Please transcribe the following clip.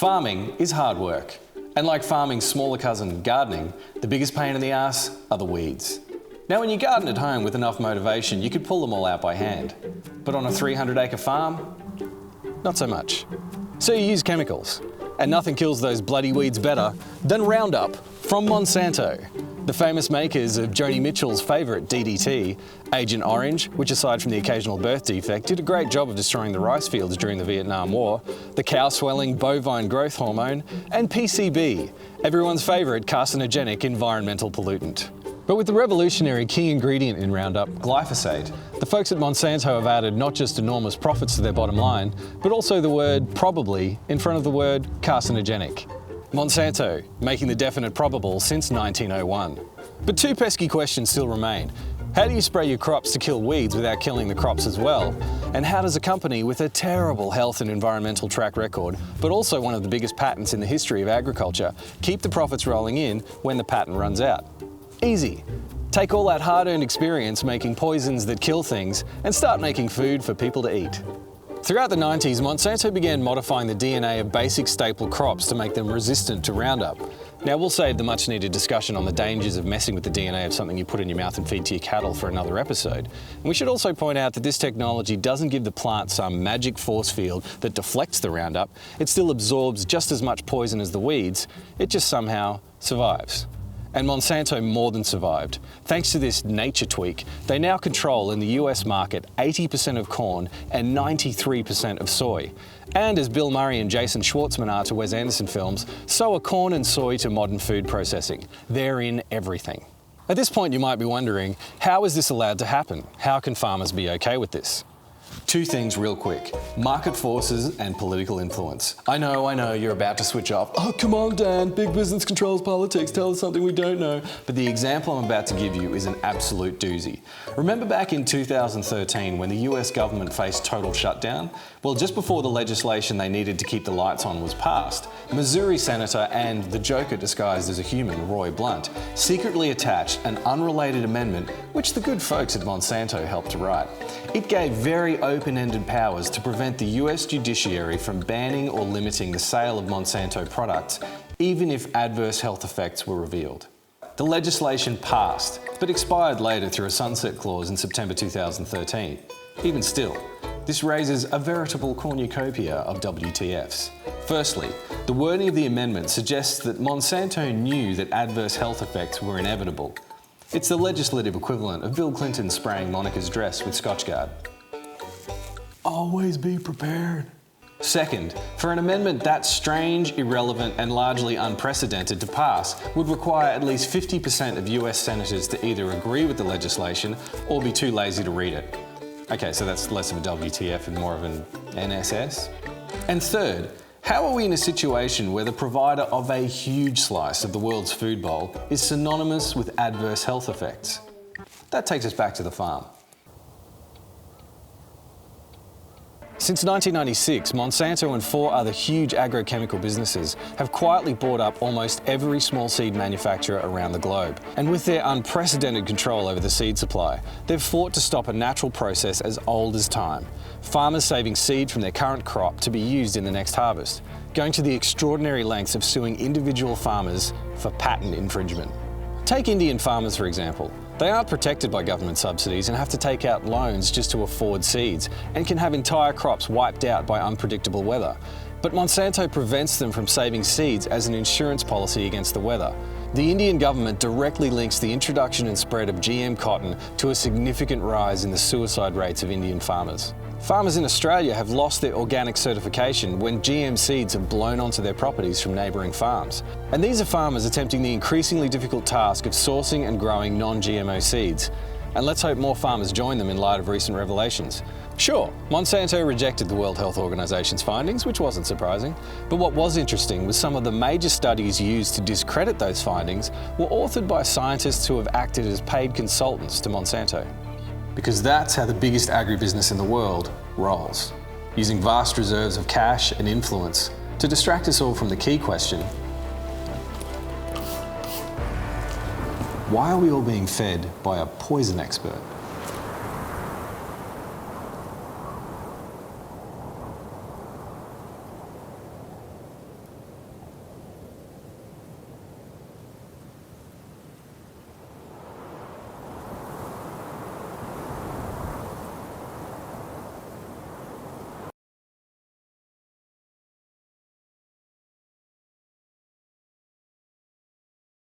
Farming is hard work. And like farming's smaller cousin, gardening, the biggest pain in the ass are the weeds. Now, when you garden at home with enough motivation, you could pull them all out by hand. But on a 300-acre farm, not so much. So you use chemicals. And nothing kills those bloody weeds better than Roundup from Monsanto, the famous makers of Joni Mitchell's favourite DDT, Agent Orange, which aside from the occasional birth defect, did a great job of destroying the rice fields during the Vietnam War, the cow-swelling bovine growth hormone, and PCB, everyone's favourite carcinogenic environmental pollutant. But with the revolutionary key ingredient in Roundup, glyphosate, the folks at Monsanto have added not just enormous profits to their bottom line, but also the word probably in front of the word carcinogenic. Monsanto, making the definite probable since 1901. But two pesky questions still remain. How do you spray your crops to kill weeds without killing the crops as well? And how does a company with a terrible health and environmental track record, but also one of the biggest patents in the history of agriculture, keep the profits rolling in when the patent runs out? Easy. Take all that hard-earned experience making poisons that kill things and start making food for people to eat. Throughout the 90s, Monsanto began modifying the DNA of basic staple crops to make them resistant to Roundup. Now, we'll save the much-needed discussion on the dangers of messing with the DNA of something you put in your mouth and feed to your cattle for another episode. And we should also point out that this technology doesn't give the plant some magic force field that deflects the Roundup. It still absorbs just as much poison as the weeds. It just somehow survives. And Monsanto more than survived. Thanks to this nature tweak, they now control in the US market 80% of corn and 93% of soy. And as Bill Murray and Jason Schwartzman are to Wes Anderson films, so are corn and soy to modern food processing. They're in everything. At this point, you might be wondering, how is this allowed to happen? How can farmers be okay with this? Two things real quick. Market forces and political influence. I know, you're about to switch off. Oh, come on, Dan, big business controls politics, tell us something we don't know. But the example I'm about to give you is an absolute doozy. Remember back in 2013 when the US government faced total shutdown? Well, just before the legislation they needed to keep the lights on was passed, Missouri Senator and the Joker disguised as a human, Roy Blunt, secretly attached an unrelated amendment which the good folks at Monsanto helped to write. It gave very open-ended powers to prevent the US judiciary from banning or limiting the sale of Monsanto products, even if adverse health effects were revealed. The legislation passed, but expired later through a sunset clause in September 2013. Even still, this raises a veritable cornucopia of WTFs. Firstly, the wording of the amendment suggests that Monsanto knew that adverse health effects were inevitable. It's the legislative equivalent of Bill Clinton spraying Monica's dress with Scotchgard. Always be prepared. Second, for an amendment that strange, irrelevant, and largely unprecedented to pass would require at least 50% of US senators to either agree with the legislation or be too lazy to read it. Okay, so that's less of a WTF and more of an NSS. And third, how are we in a situation where the provider of a huge slice of the world's food bowl is synonymous with adverse health effects? That takes us back to the farm. Since 1996, Monsanto and 4 other huge agrochemical businesses have quietly bought up almost every small seed manufacturer around the globe. And with their unprecedented control over the seed supply, they've fought to stop a natural process as old as time. Farmers saving seed from their current crop to be used in the next harvest, going to the extraordinary lengths of suing individual farmers for patent infringement. Take Indian farmers, for example. They aren't protected by government subsidies and have to take out loans just to afford seeds and can have entire crops wiped out by unpredictable weather. But Monsanto prevents them from saving seeds as an insurance policy against the weather. The Indian government directly links the introduction and spread of GM cotton to a significant rise in the suicide rates of Indian farmers. Farmers in Australia have lost their organic certification when GM seeds have blown onto their properties from neighbouring farms. And these are farmers attempting the increasingly difficult task of sourcing and growing non-GMO seeds. And let's hope more farmers join them in light of recent revelations. Sure, Monsanto rejected the World Health Organization's findings, which wasn't surprising. But what was interesting was some of the major studies used to discredit those findings were authored by scientists who have acted as paid consultants to Monsanto. Because that's how the biggest agribusiness in the world rolls, using vast reserves of cash and influence to distract us all from the key question: why are we all being fed by a poison expert?